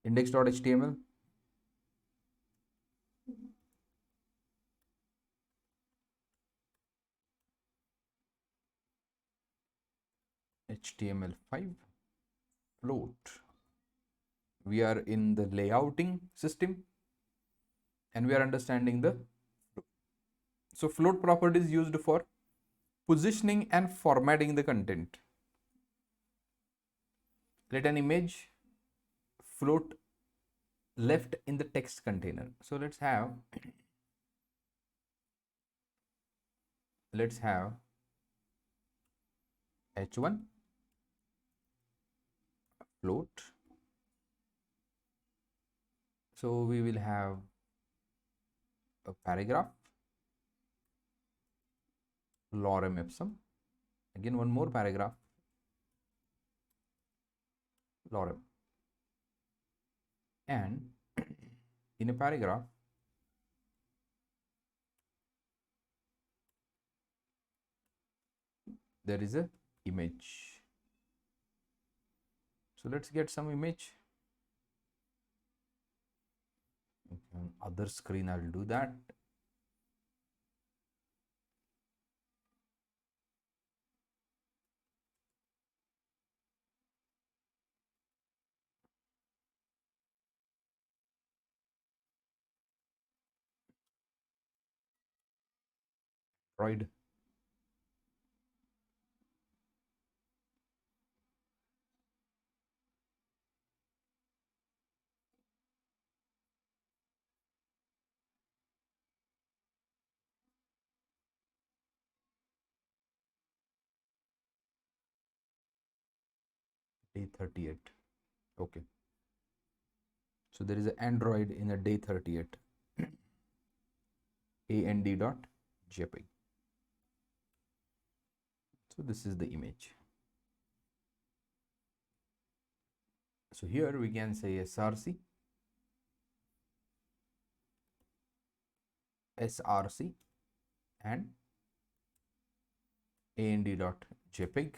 index.html, HTML5, float. We are in the layouting system and we are understanding the float. So float property is used for positioning and formatting the content. Let an image float left in the text container. So let's have h1 float. So we will have a paragraph, lorem ipsum, again one more paragraph, lorem, and in a paragraph there is a image. So let's get some image. On other screen I'll do that. Android. Day 38. Okay. So there is an Android in a day 38. and.jpg. So this is the image. So here we can say src, and and.jpg.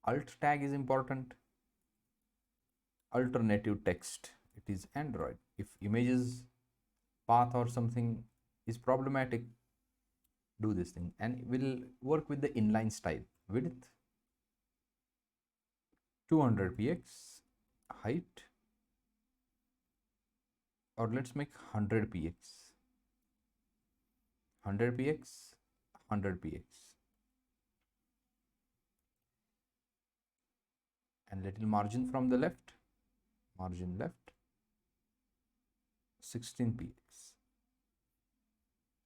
Alt tag is important. Alternative text, it is Android. If images path or something is problematic, do this thing, and we'll work with the inline style. Width 200 px, height, or let's make 100 px, 100 px, 100 px, and little margin from the left, margin left 16 px.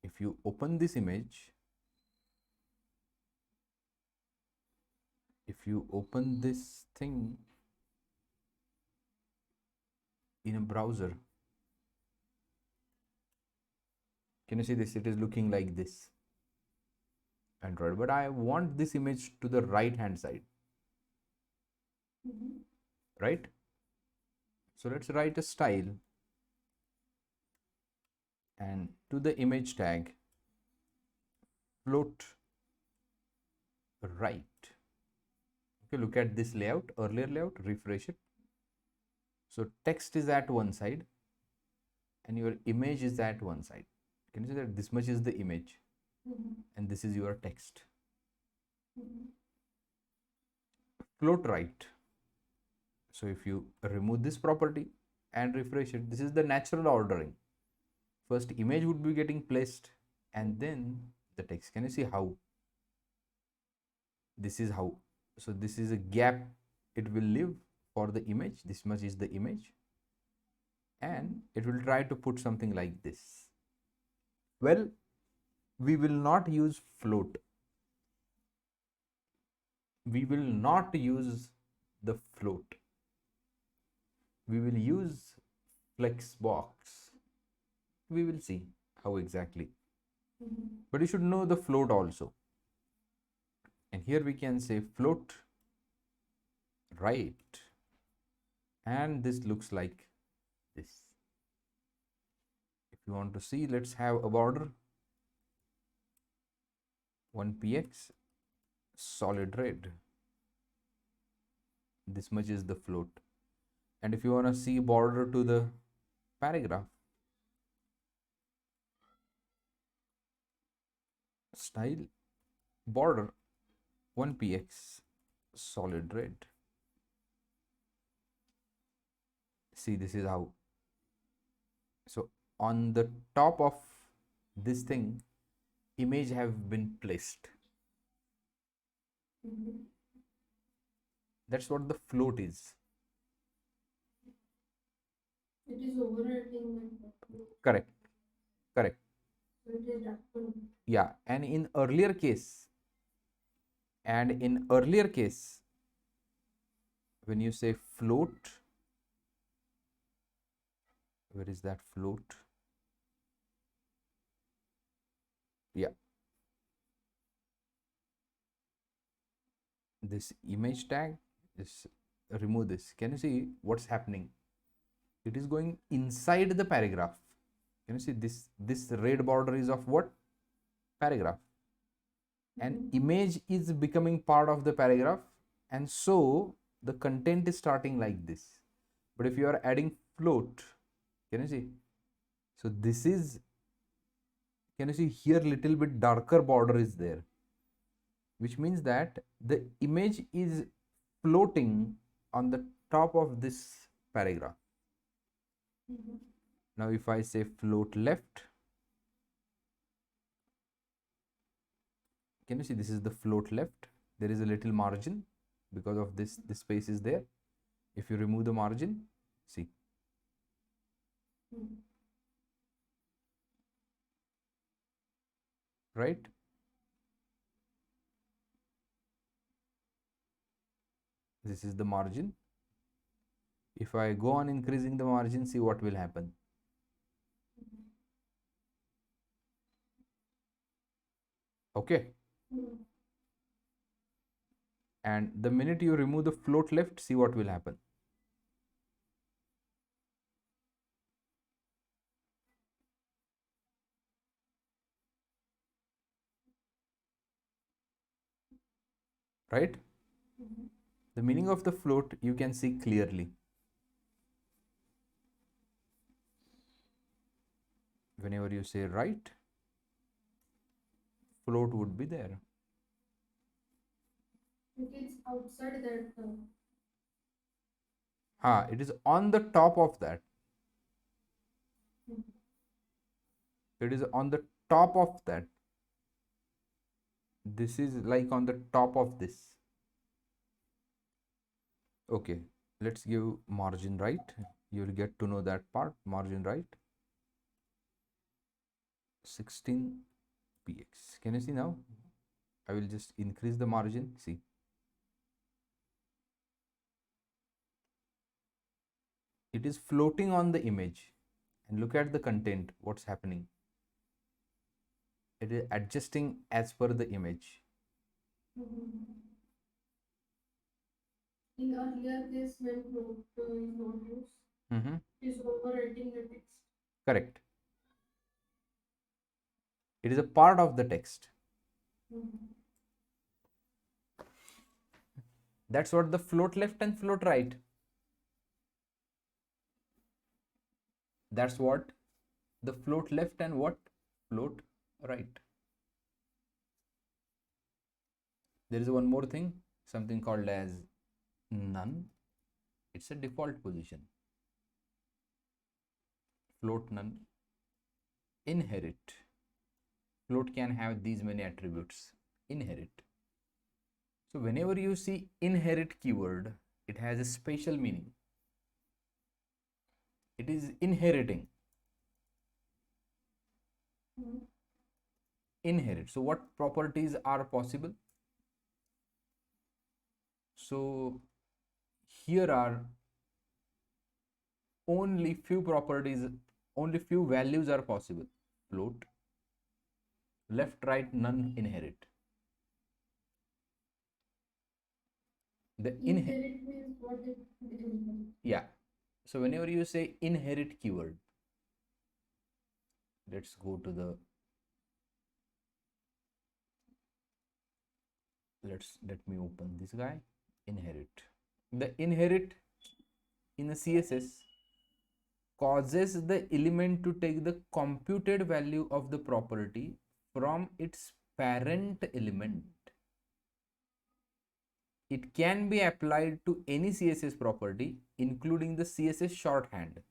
If you open this image, if you open this thing in a browser, can you see this? It is looking like this, Android, but I want this image to the right hand side, right? So let's write a style, and to the image tag float right. Okay, look at this layout, earlier layout, refresh it. So text is at one side and your image is at one side. Can you see that this much is the image and this is your text? Float right. So if you remove this property and refresh it, this is the natural ordering. First image would be getting placed and then the text. Can you see how? This is how. So this is a gap it will leave for the image. This much is the image, and it will try to put something like this. Well, we will not use float. We will not use the float. We will use flexbox. We will see how exactly. But you should know the float also. And here we can say float right, and this looks like this. If you want to see, let's have a border 1px solid red. This much is the float. And if you want to see border to the paragraph, style border 1px solid red. See, this is how. So on the top of this thing, image have been placed. That's what the float is. It is overriding. Correct. Correct. So it is done. Yeah, and in earlier case, when you say float, where is that float? Yeah, this image tag is, remove this. Can you see what's happening? It is going inside the paragraph. Can you see this red border is of what? Paragraph. And image is becoming part of the paragraph, and so the content is starting like this. But if you are adding float, can you see? So this is, can you see here, little bit darker border is there, which means that the image is floating on the top of this paragraph. Now if I say float left, can you see this is the float left? There is a little margin because of this space is there. If you remove the margin, see, right? This is the margin. If I go on increasing the margin, see what will happen. Okay. And the minute you remove the float left, see what will happen. Right? The meaning of the float you can see clearly. Whenever you say right, float would be there. It is outside that. It is on the top of that. It is on the top of that. This is like on the top of this. Okay, let's give margin right. You will get to know that part. Margin right 16px. Can you see now? I will just increase the margin. See, it is floating on the image, and look at the content, what's happening. It is adjusting as per the image. In earlier case, when float is not used, it is overwriting the text. Correct. It is a part of the text. That's what the float left and float right. That's what the float left and what? Float right. There is one more thing, something called as none. It's a default position. Float none. Inherit. Float can have these many attributes. Inherit. So whenever you see inherit keyword, it has a special meaning. It is inheriting. Inherit. So what properties are possible? So here are only few properties, only few values are possible. Float, left, right, none, inherit. The Inherit means what it is. Yeah. So whenever you say inherit keyword, let's go to the, let me open this guy, inherit. The inherit in a CSS causes the element to take the computed value of the property from its parent element. It can be applied to any CSS property, including the CSS shorthand.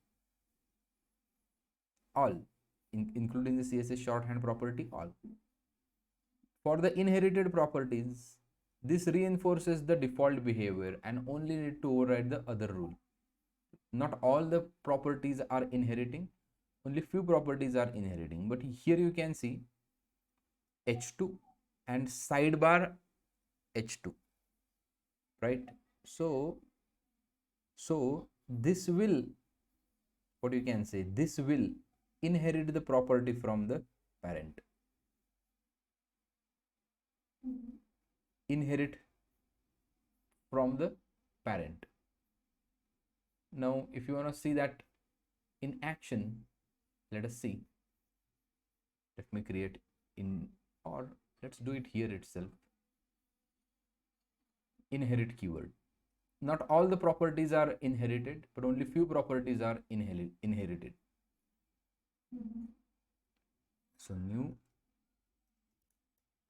All, including the CSS shorthand property, all. For the inherited properties, this reinforces the default behavior and only need to override the other rule. Not all the properties are inheriting, only few properties are inheriting. But here you can see h2 and sidebar h2, right? So this will, what you can say, this will inherit the property from the parent. Inherit from the parent. Now if you want to see that in action, let us see. Let me create in, or let's do it here itself. Inherit keyword. Not all the properties are inherited, but only few properties are inherited. So new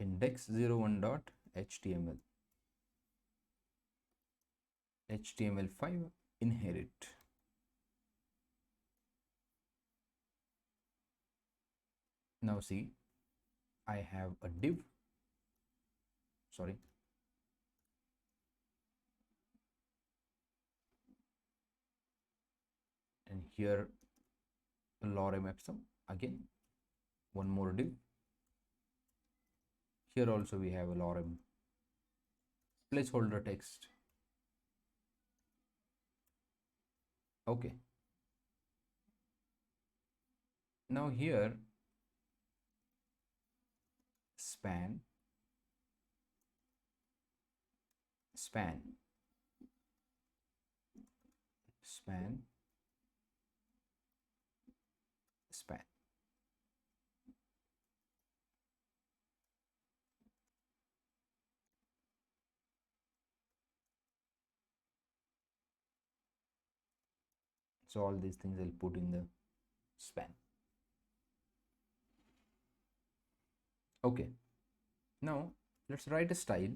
index01.html, html5 inherit. Now see, I have a div, sorry, and here lorem ipsum, again one more div. Here also we have a lorem placeholder text. Okay, now here span span so all these things I'll put in the span. Okay, now let's write a style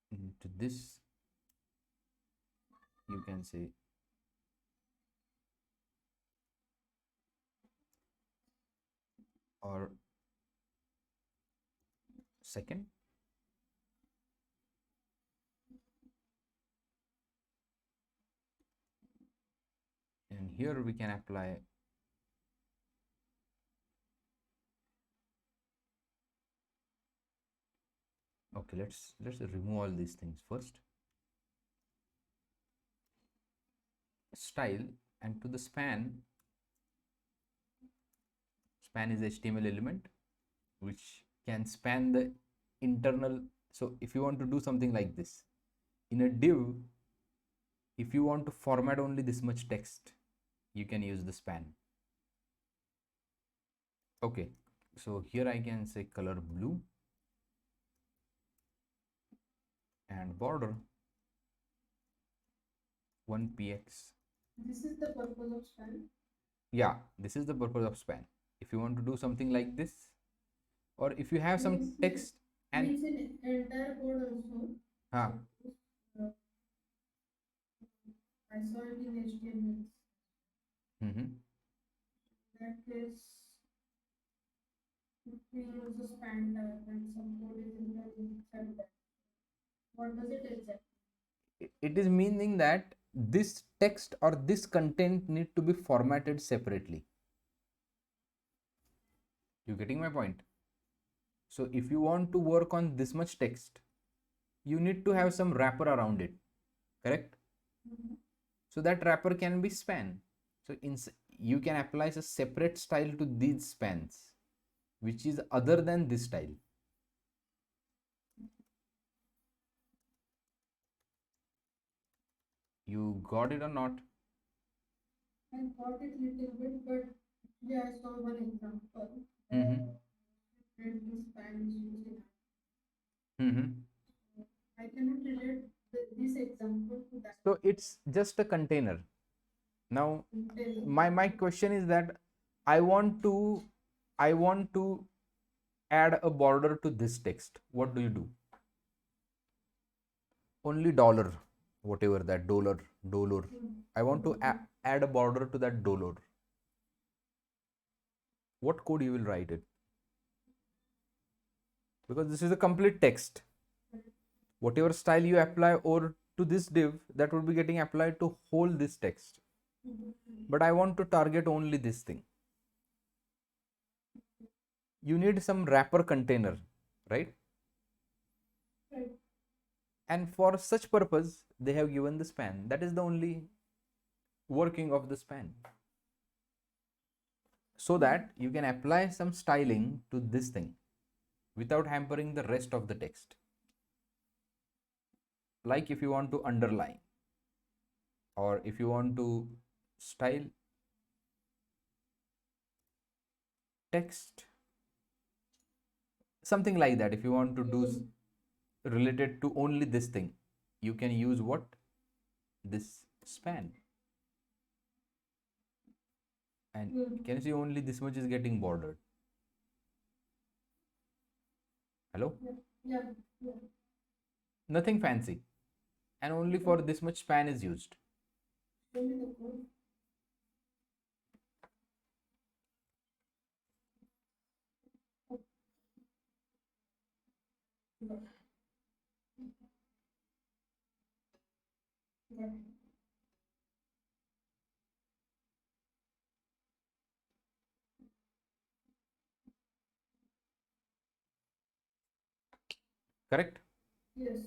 into this. You can say or second, and here we can apply okay, let's remove all these things first. Style, and to the span is HTML element which can span the internal. So if you want to do something like this in a div, if you want to format only this much text, you can use the span. Okay, so here I can say color blue and border 1px. This is the purpose of span. Yeah, this is the purpose of span. If you want to do something like this, or if you have some text and it's in entire code also. I saw it in HTML. That is, we use a span tag and some code is in the what does it exactly? It is meaning that this text or this content need to be formatted separately. You getting my point? So if you want to work on this much text, you need to have some wrapper around it, correct? So that wrapper can be span. So you can apply a separate style to these spans, which is other than this style. You got it or not? I got it little bit, but yeah, I saw one example. Span is using. I cannot relate this example to that So it's just a container. Now container. my question is that I want to add a border to this text. What do you do? Only dollar, whatever that dollar. I want to add a border to that dollar. What code you will write it? Because this is a complete text. Whatever style you apply or to this div, that would be getting applied to whole this text. But I want to target only this thing. You need some wrapper container, right? Right. And for such purpose, they have given the span. That is the only working of the span. So that you can apply some styling to this thing without hampering the rest of the text. Like if you want to underline, or if you want to style text, something like that. If you want to do related to only this thing, you can use what? This span. And can you see only this much is getting bordered? Hello? Yeah. Nothing fancy. And only for this much span is used. Show me the code. Correct? Yes.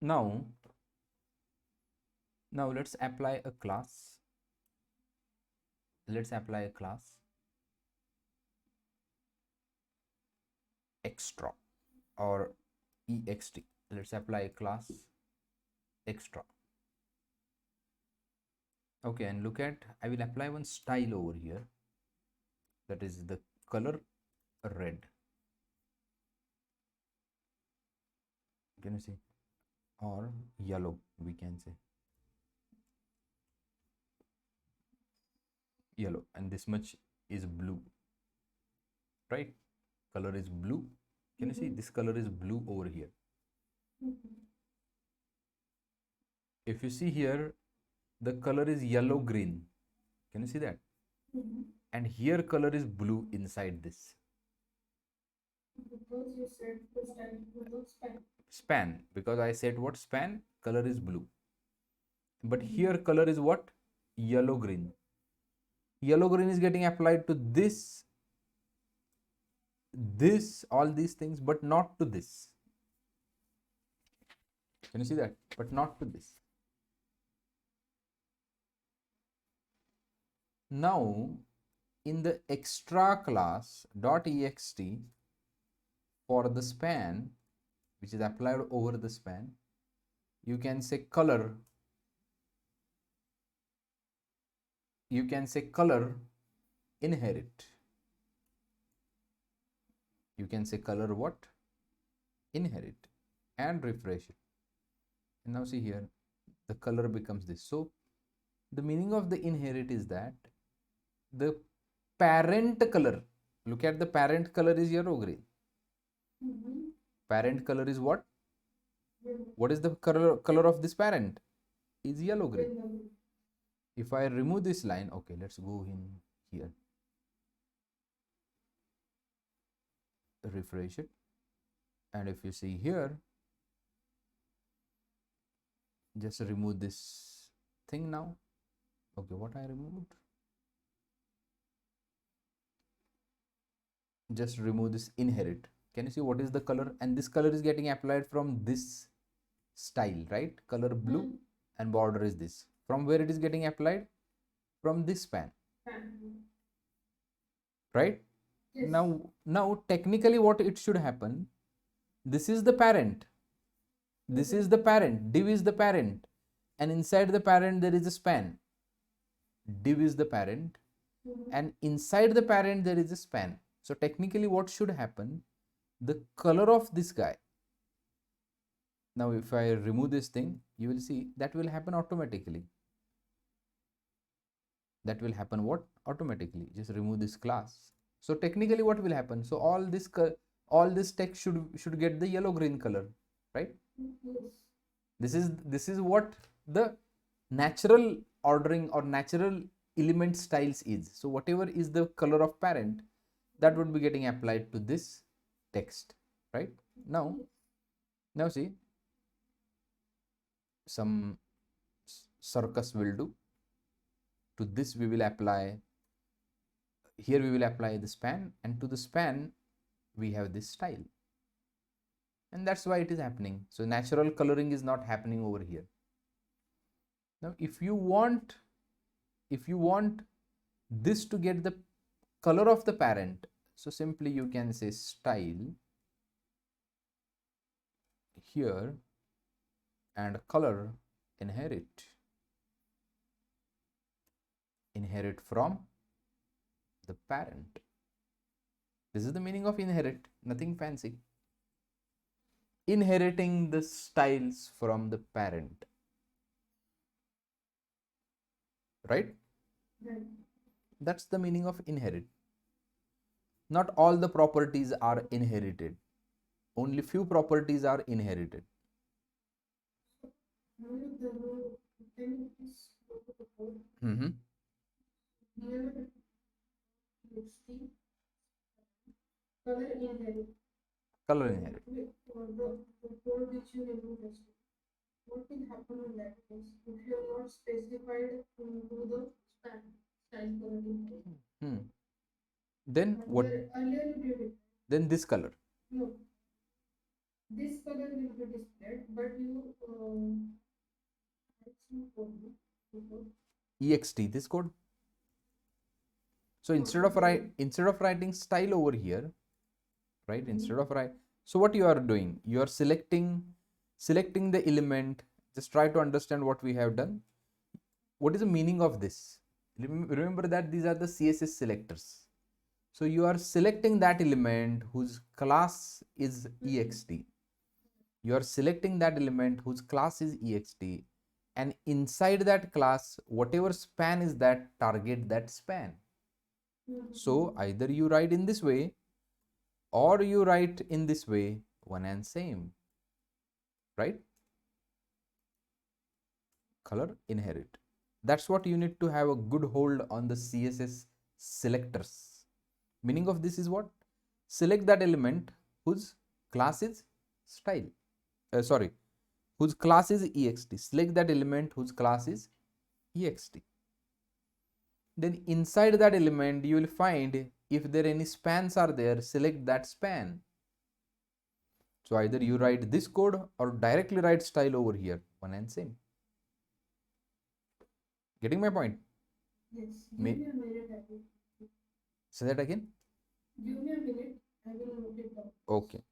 Now let's apply a class. Let's apply a class extra or ext. Let's apply a class extra. Okay, and look at, I will apply one style over here, that is the color red. Can you see? Or yellow, we can say yellow, and this much is blue, right? Color is blue. Can you see this color is blue over here? If you see here, the color is yellow green. Can you see that? And here color is blue inside this. Because you said the style was span. Span, because I said what? Span, color is blue. But here color is what? Yellow green. Yellow green is getting applied to this, all these things, but not to this. Can you see that? But not to this. Now in the extra class .ext, for the span which is applied over the span, you can say color, inherit. You can say color what? Inherit, and refresh it. And now see here, the color becomes this. So the meaning of the inherit is that the parent color, look at the parent color is yellow green. Parent color is what? What is the color of this parent? Is yellow green. If I remove this line, okay, let's go in here, refresh it, and if you see here, just remove this thing now. Okay, what I removed? Just remove this inherit. Can you see what is the color? And this color is getting applied from this style, right? Color blue, and border is this. From where it is getting applied? From this span, right? Yes. Now technically what it should happen, this is the parent, this is the parent, div is the parent, and inside the parent there is a span. Div is the parent, and inside the parent there is a span. So technically what should happen, the color of this guy. Now if I remove this thing, you will see that will happen automatically. That will happen what? Automatically. Just remove this class. So technically what will happen? So all this text should get the yellow green color, right? Yes. This is what the natural ordering or natural element styles is. So whatever is the color of parent, that would be getting applied to this text, right? Now see, some circus will do. To this we will apply, here we will apply the span, and to the span we have this style, and that's why it is happening. So natural coloring is not happening over here. Now if you want this to get the color of the parent, so simply you can say style here and color inherit from the parent. This is the meaning of inherit, nothing fancy. Inheriting the styles from the parent, right? Right. That's the meaning of inherit. Not all the properties are inherited, only few properties are inherited. Now the then is Mm-hmm. here let's see color inherit. Color inherit. The code which you remove this. What will happen in that case if you are not specified into the span style color inherit? Hmm. Then what? Earlier you did it. Then this color. No. This color will be displayed, but you Ext, this code. So instead of writing style over here, right? Instead of write, so what you are doing? You are selecting the element. Just try to understand what we have done. What is the meaning of this? Remember that these are the CSS selectors. So you are selecting that element whose class is ext. You are selecting that element whose class is ext, and inside that class, whatever span is that, target that span. So either you write in this way or you write in this way, one and same, right? Color inherit. That's what you need to have a good hold on the CSS selectors. Meaning of this is what? Select that element whose class is style. Whose class is ext. Select that element whose class is ext. Then inside that element you will find if there any spans are there, select that span. So either you write this code or directly write style over here, one and same. Getting my point? Yes. Give me a minute. Say that again. Give me a minute. I will note it down. Okay.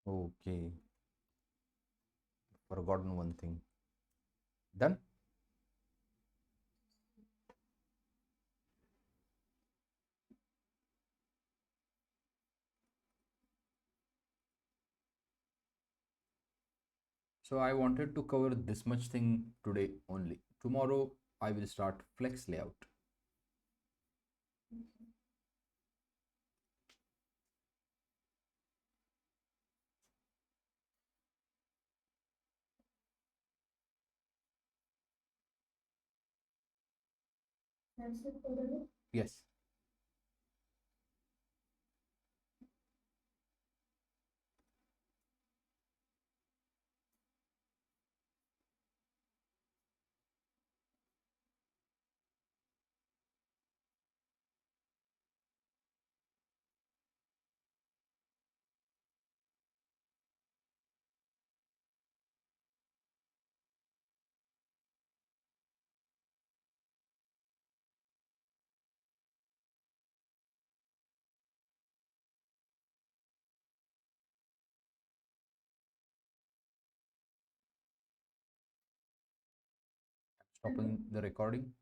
Okay, forgotten one thing. Done. So I wanted to cover this much thing today only. Tomorrow I will start flex layout. That's it for the day. Yes. Stopping the recording.